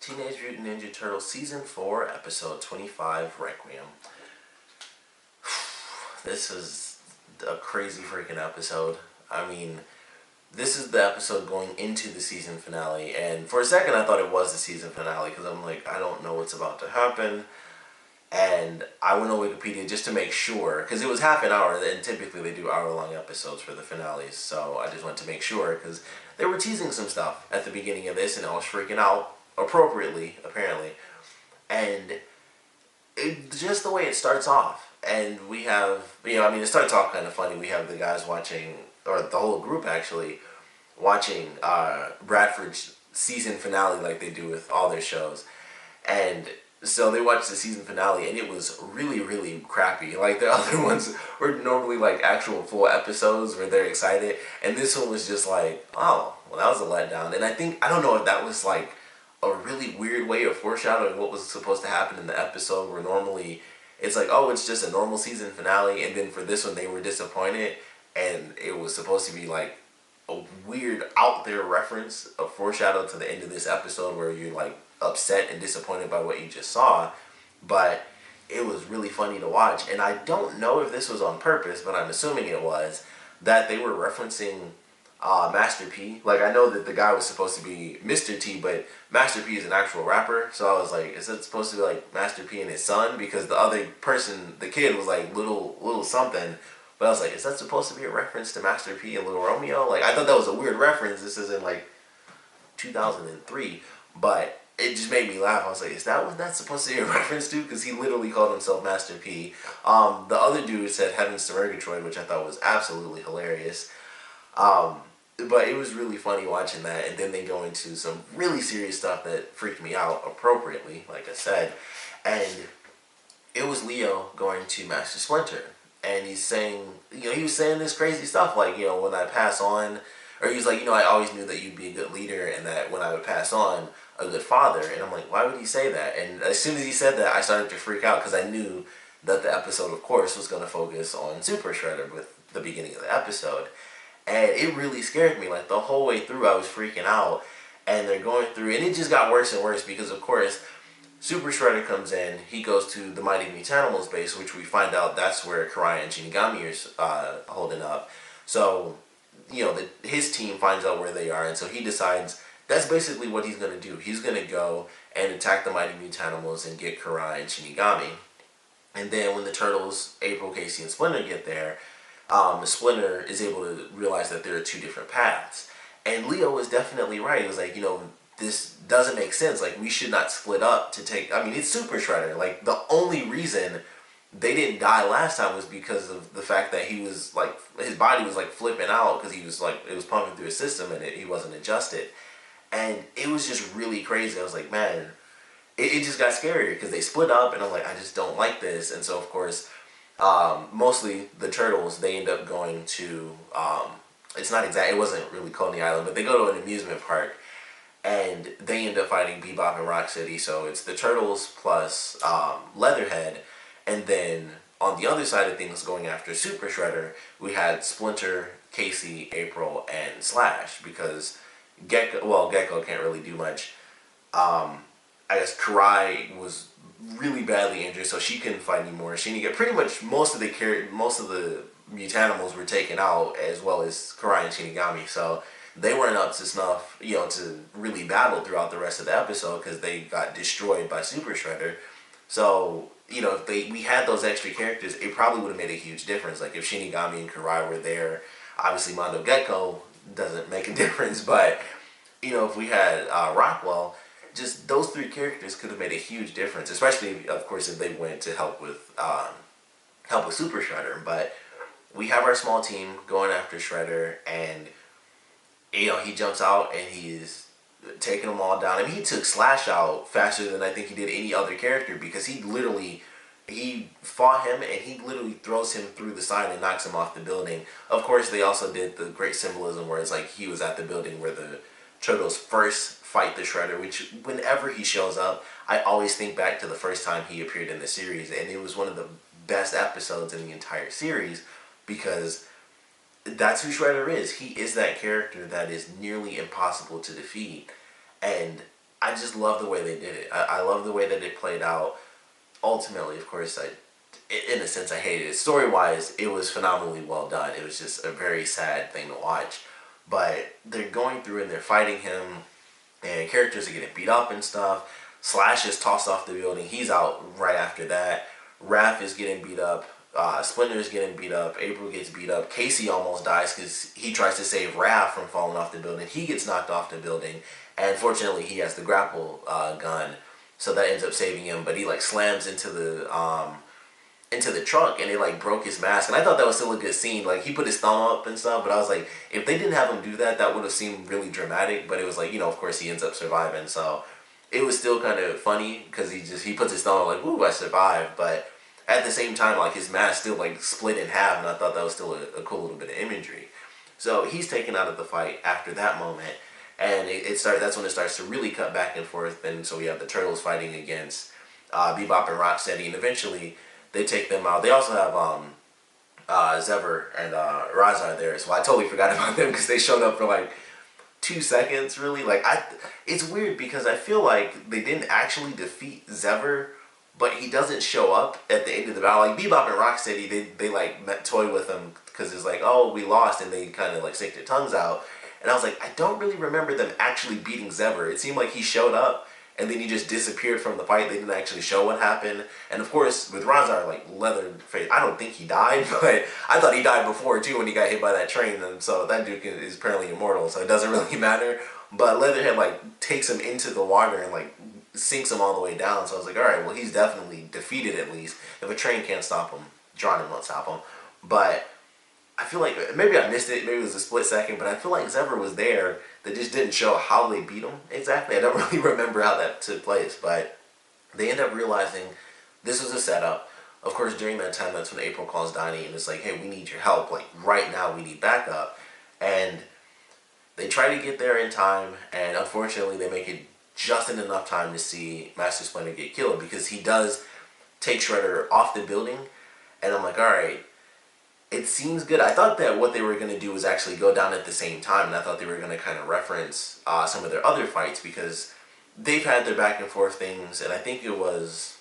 Teenage Mutant Ninja Turtles Season 4, Episode 25, Requiem. This is a crazy freaking episode. I mean, this is the episode going into the season finale, and for a second I thought it was the season finale, because I'm like, I don't know what's about to happen. And I went on Wikipedia just to make sure, because it was half an hour, and typically they do hour-long episodes for the finales, so I just went to make sure, because they were teasing some stuff at the beginning of this, and I was freaking out, appropriately, apparently. And just the way it starts off, and we have, it starts off kind of funny. We have the guys watching, or the whole group actually, watching Bradford's season finale like they do with all their shows. And so they watched the season finale, and it was really, really crappy. Like, the other ones were normally like actual full episodes where they're excited, and this one was just like, oh, well, that was a letdown. And I don't know if that was like a really weird way of foreshadowing what was supposed to happen in the episode, where normally it's like, oh, it's just a normal season finale, and then for this one they were disappointed, and it was supposed to be like a weird out there reference of foreshadow to the end of this episode where you're like upset and disappointed by what you just saw. But it was really funny to watch, and I don't know if this was on purpose, but I'm assuming it was, that they were referencing Master P. Like, I know that the guy was supposed to be Mr. T, but Master P is an actual rapper, so I was like, is it supposed to be like Master P and his son? Because the other person, the kid, was like little something. But I was like, is that supposed to be a reference to Master P and Little Romeo? Like, I thought that was a weird reference. This is in like 2003, but it just made me laugh. I was like, is that what that's supposed to be a reference to? Because he literally called himself Master P. The other dude said Heavens to Murgatroyd, which I thought was absolutely hilarious. But it was really funny watching that, and then they go into some really serious stuff that freaked me out appropriately, like I said. And it was Leo going to Master Splinter, and he's saying, he was saying this crazy stuff like, when I pass on, or he's like, I always knew that you'd be a good leader, and that when I would pass on, a good father. And I'm like, why would he say that? And as soon as he said that, I started to freak out, because I knew that the episode, of course, was going to focus on Super Shredder with the beginning of the episode. And it really scared me. Like, the whole way through, I was freaking out. And they're going through, and it just got worse and worse, because, of course, Super Shredder comes in. He goes to the Mighty Mutanimals base, which we find out that's where Karai and Shinigami are holding up. So, his team finds out where they are, and so he decides that's basically what he's going to do. He's going to go and attack the Mighty Mutanimals and get Karai and Shinigami. And then when the Turtles, April, Casey, and Splinter get there, Splinter is able to realize that there are two different paths. And Leo was definitely right. He was like, this doesn't make sense. Like, we should not split up to take... it's Super Shredder. Like, the only reason they didn't die last time was because of the fact that he was, like, his body was, like, flipping out, because he was, like, it was pumping through his system, and he wasn't adjusted. And it was just really crazy. I was like, man, it just got scarier, because they split up, and I'm like, I just don't like this. And so, of course... mostly the Turtles, they end up going to, it wasn't really Coney Island, but they go to an amusement park, and they end up fighting Bebop and Rocksteady. So it's the Turtles plus Leatherhead, and then on the other side of things, going after Super Shredder, we had Splinter, Casey, April, and Slash, because Gecko can't really do much. I guess Karai was really badly injured, so she couldn't fight anymore. Pretty much most of the Mutanimals were taken out, as well as Karai and Shinigami. So they weren't up to snuff, to really battle throughout the rest of the episode, because they got destroyed by Super Shredder. So if we had those extra characters, it probably would have made a huge difference. Like, if Shinigami and Karai were there, obviously Mondo Gecko doesn't make a difference, but if we had Rockwell, just those three characters could have made a huge difference, especially, of course, if they went to help with Super Shredder. But we have our small team going after Shredder, and he jumps out and he's taking them all down. He took Slash out faster than I think he did any other character, because he fought him, and he literally throws him through the sign and knocks him off the building. Of course, they also did the great symbolism where it's like he was at the building where the Turtles first fight the Shredder, which whenever he shows up, I always think back to the first time he appeared in the series, and it was one of the best episodes in the entire series, because that's who Shredder is. He is that character that is nearly impossible to defeat, and I just love the way they did it. I love the way that it played out. Ultimately, of course, in a sense, I hated it. Story-wise, it was phenomenally well done. It was just a very sad thing to watch. But they're going through and they're fighting him, and characters are getting beat up and stuff. Slash is tossed off the building. He's out right after that. Raph is getting beat up. Splinter is getting beat up. April gets beat up. Casey almost dies because he tries to save Raph from falling off the building. He gets knocked off the building, and fortunately, he has the grapple gun, so that ends up saving him. But he like slams into the trunk, and it like broke his mask. And I thought that was still a good scene. Like he put his thumb up and stuff, but I was like, if they didn't have him do that, that would have seemed really dramatic. But it was like, of course he ends up surviving, so it was still kind of funny because he puts his thumb like, "Woo, I survived," but at the same time, like his mask still like split in half, and I thought that was still a cool little bit of imagery. So he's taken out of the fight after that moment, and that's when it starts to really cut back and forth. And so we have the Turtles fighting against Bebop and Rocksteady, and eventually they take them out. They also have Zevver and Razar there, so I totally forgot about them because they showed up for like 2 seconds, really. Like it's weird because I feel like they didn't actually defeat Zevver, but he doesn't show up at the end of the battle. Like Bebop and Rocksteady, they like toy with him because it's like, oh, we lost, and they kind of like stick their tongues out. And I was like, I don't really remember them actually beating Zevver. It seemed like he showed up and then he just disappeared from the fight. They didn't actually show what happened. And of course, with Razar, like Leatherface, I don't think he died, but I thought he died before too when he got hit by that train. And so that dude is apparently immortal, so it doesn't really matter. But Leatherhead like takes him into the water and like sinks him all the way down. So I was like, all right, well he's definitely defeated at least. If a train can't stop him, drowning won't stop him. But I feel like maybe I missed it. Maybe it was a split second, but I feel like Zevver was there. They just didn't show how they beat him exactly. I don't really remember how that took place, but they end up realizing this was a setup. Of course, during that time, that's when April calls Donnie and it's like, hey, we need your help. Like, right now, we need backup. And they try to get there in time, and unfortunately, they make it just in enough time to see Master Splinter get killed, because he does take Shredder off the building, and I'm like, alright, it seems good. I thought that what they were going to do was actually go down at the same time, and I thought they were going to kind of reference some of their other fights, because they've had their back and forth things, and I think it was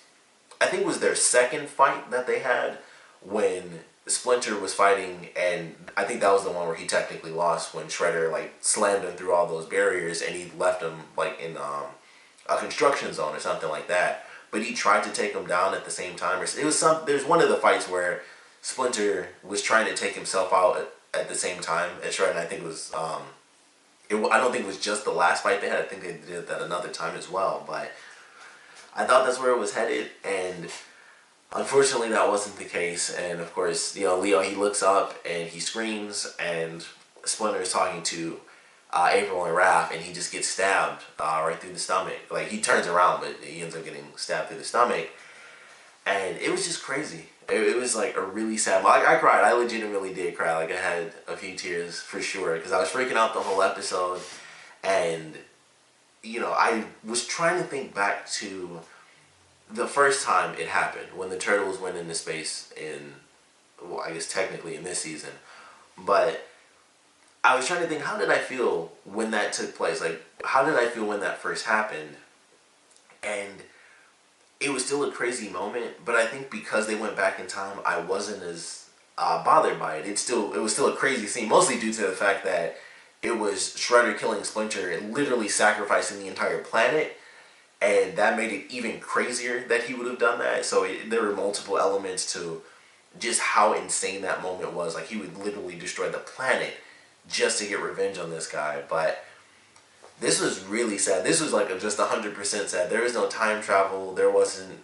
their second fight that they had when Splinter was fighting, and I think that was the one where he technically lost, when Shredder like slammed him through all those barriers and he left him like in a construction zone or something like that. But he tried to take him down at the same time. It was there's one of the fights where Splinter was trying to take himself out at the same time as Shredder, and I think it was I don't think it was just the last fight they had. I think they did that another time as well, but I thought that's where it was headed, and unfortunately that wasn't the case. And of course, Leo, he looks up and he screams, and Splinter is talking to April and Raph, and he just gets stabbed right through the stomach. Like, he turns around, but he ends up getting stabbed through the stomach, and it was just crazy. It was like a really sad moment. I cried. I legitimately did cry. Like, I had a few tears for sure, because I was freaking out the whole episode, and I was trying to think back to the first time it happened, when the Turtles went into space in, well, I guess technically in this season. But I was trying to think, how did I feel when that took place? Like, how did I feel when that first happened? And it was still a crazy moment, but I think because they went back in time, I wasn't as bothered by it. It was still a crazy scene, mostly due to the fact that it was Shredder killing Splinter and literally sacrificing the entire planet. And that made it even crazier that he would have done that. So there were multiple elements to just how insane that moment was. Like, he would literally destroy the planet just to get revenge on this guy. But this was really sad. This was like just 100% sad. There was no time travel. There wasn't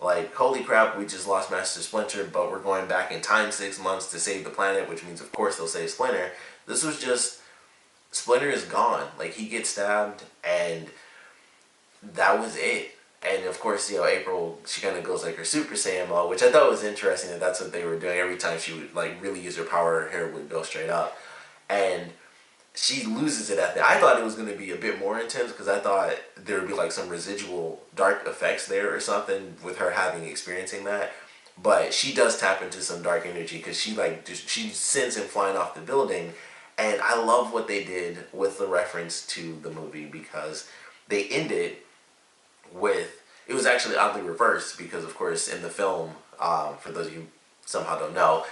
like, holy crap, we just lost Master Splinter, but we're going back in time 6 months to save the planet, which means of course they'll save Splinter. This was just, Splinter is gone. Like, he gets stabbed, and that was it. And of course, April, she kind of goes like her Super Saiyan mode, which I thought was interesting that that's what they were doing. Every time she would like really use her power, her hair would go straight up. And she loses it at the end. I thought it was going to be a bit more intense, because I thought there would be like some residual dark effects there or something with her experiencing that. But she does tap into some dark energy, because she sends him flying off the building. And I love what they did with the reference to the movie, because they ended with, it was actually oddly reversed because, of course, in the film, for those of you who somehow don't know,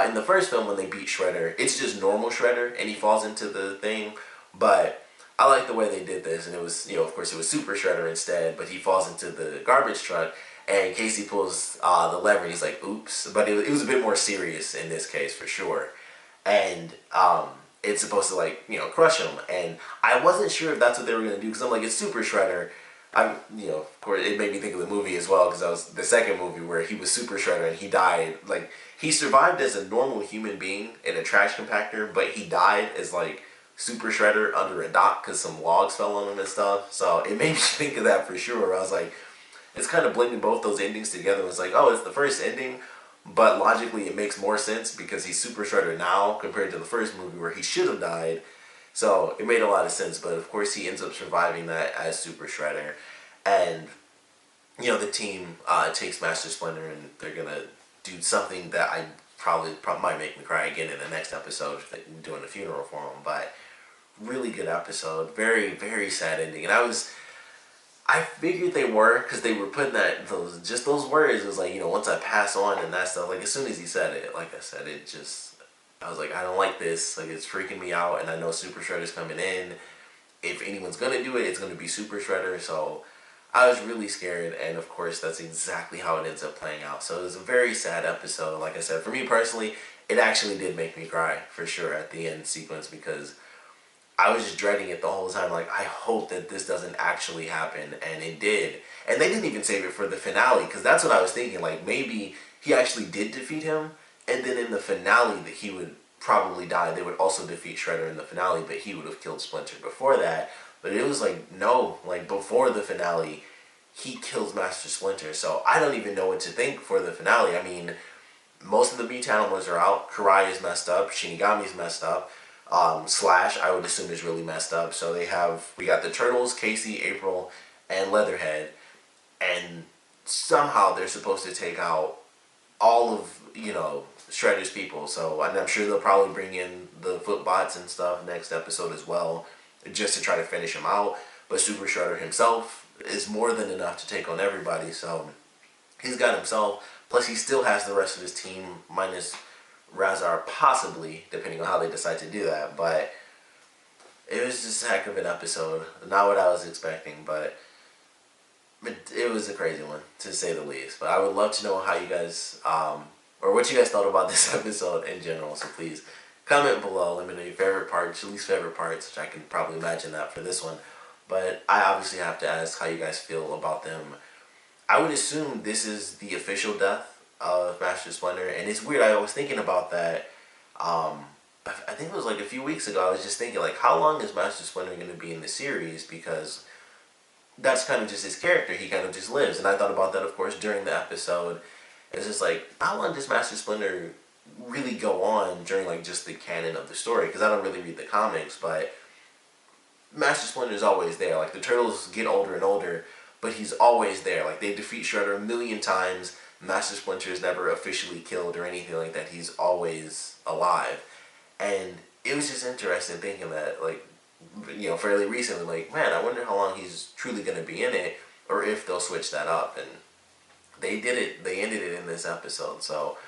in the first film when they beat Shredder, it's just normal Shredder and he falls into the thing. But I like the way they did this, and it was, of course, it was Super Shredder instead, but he falls into the garbage truck, and Casey pulls the lever, and he's like, oops. But it was a bit more serious in this case, for sure. And it's supposed to, like, crush him. And I wasn't sure if that's what they were going to do, because I'm like, it's Super Shredder. Of course, it made me think of the movie as well, because that was the second movie where he was Super Shredder and he died. Like, he survived as a normal human being in a trash compactor, but he died as, like, Super Shredder under a dock because some logs fell on him and stuff. So it made me think of that for sure. I was like, it's kind of blending both those endings together. It's like, oh, it's the first ending, but logically it makes more sense because he's Super Shredder now compared to the first movie where he should have died. So it made a lot of sense, but of course he ends up surviving that as Super Shredder. And, the team takes Master Splinter and they're going to do something that I probably might make me cry again in the next episode, doing a funeral for him. But really good episode. Very, very sad ending. And I figured they were, because they were putting those words. It was like, once I pass on and that stuff, like as soon as he said it, like I said, I was like, I don't like this. Like, it's freaking me out, and I know Super Shredder's coming in. If anyone's going to do it, it's going to be Super Shredder. So I was really scared, and of course, that's exactly how it ends up playing out. So it was a very sad episode. Like I said, for me personally, it actually did make me cry, for sure, at the end sequence, because I was just dreading it the whole time. Like, I hope that this doesn't actually happen, and it did. And they didn't even save it for the finale, because that's what I was thinking. Like, maybe he actually did defeat him, and then in the finale that he would probably die. They would also defeat Shredder in the finale, but he would have killed Splinter before that. But it was like, no, like before the finale, he kills Master Splinter. So I don't even know what to think for the finale. I mean, most of the Mutanimals are out. Karai is messed up. Shinigami's messed up. Slash, I would assume, is really messed up. So we got the Turtles, Casey, April, and Leatherhead. And somehow they're supposed to take out all of, Shredder's people. So I'm sure they'll probably bring in the Footbots and stuff next episode as well, just to try to finish him out. But Super Shredder himself is more than enough to take on everybody. So he's got himself. Plus he still has the rest of his team, minus Razar, possibly, depending on how they decide to do that. But it was just a heck of an episode. Not what I was expecting, but it was a crazy one, to say the least. But I would love to know how you guys, or what you guys thought about this episode in general. So please comment below. Let me know your favorite parts, your least favorite parts, which I can probably imagine that for this one. But I obviously have to ask how you guys feel about them. I would assume this is the official death of Master Splinter, and it's weird. I was thinking about that. I think it was like a few weeks ago. I was just thinking, like, how long is Master Splinter going to be in the series? Because that's kind of just his character. He kind of just lives. And I thought about that, of course, during the episode. It's just like, how long does Master Splinter really go on during, like, just the canon of the story? Because I don't really read the comics, but Master Splinter is always there. Like, the Turtles get older and older, but he's always there. Like, they defeat Shredder a million times. Master Splinter is never officially killed or anything like that. He's always alive. And it was just interesting thinking that, like, fairly recently, like, man, I wonder how long he's truly going to be in it, or if they'll switch that up. And they did it. They ended it in this episode. So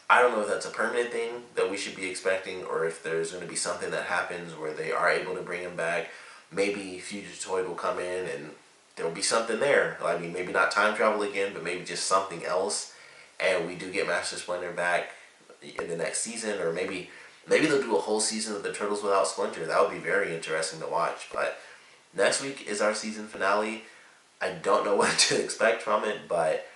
I don't know if that's a permanent thing that we should be expecting, or if there's going to be something that happens where they are able to bring him back. Maybe Fugitoid will come in and there will be something there. I mean, maybe not time travel again, but maybe just something else. And we do get Master Splinter back in the next season, or maybe they'll do a whole season of the Turtles without Splinter. That would be very interesting to watch. But next week is our season finale. I don't know what to expect from it, but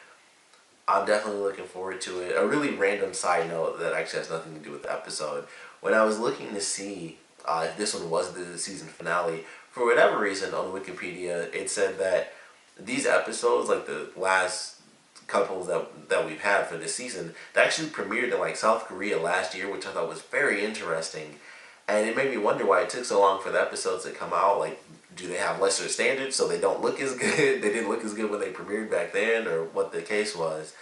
I'm definitely looking forward to it. A really random side note that actually has nothing to do with the episode. When I was looking to see if this one was the season finale, for whatever reason on Wikipedia, it said that these episodes, like the last couple that we've had for this season, they actually premiered in, like, South Korea last year, which I thought was very interesting. And it made me wonder why it took so long for the episodes to come out. Like, do they have lesser standards so they don't look as good? They didn't look as good when they premiered back then, or what the case was.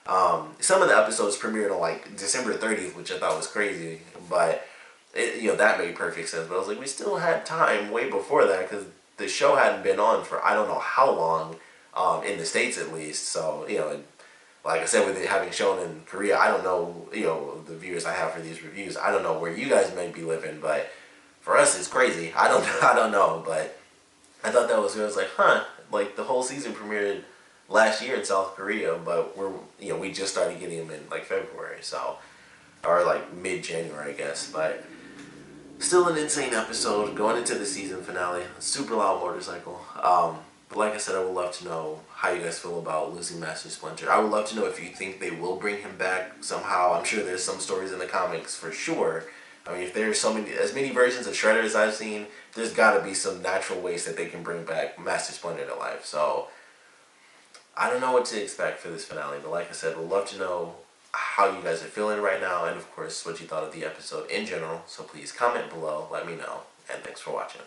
Some of the episodes premiered on, like, December 30th, which I thought was crazy. But, that made perfect sense. But I was like, we still had time way before that, because the show hadn't been on for I don't know how long, in the States at least. So, like I said, with it having shown in Korea, I don't know, the viewers I have for these reviews. I don't know where you guys may be living, but for us, it's crazy. I don't, I don't know, but I thought that was good. I was like, huh, like the whole season premiered last year in South Korea, but we just started getting them in like February, so, or like mid-January, I guess, but still an insane episode going into the season finale. Super loud motorcycle. But like I said, I would love to know how you guys feel about losing Master Splinter. I would love to know if you think they will bring him back somehow. I'm sure there's some stories in the comics for sure. I mean, if there's as many versions of Shredder as I've seen, there's got to be some natural ways that they can bring back Master Splinter to life. So I don't know what to expect for this finale, but like I said, we'd love to know how you guys are feeling right now, and of course what you thought of the episode in general. So please comment below, let me know, and thanks for watching.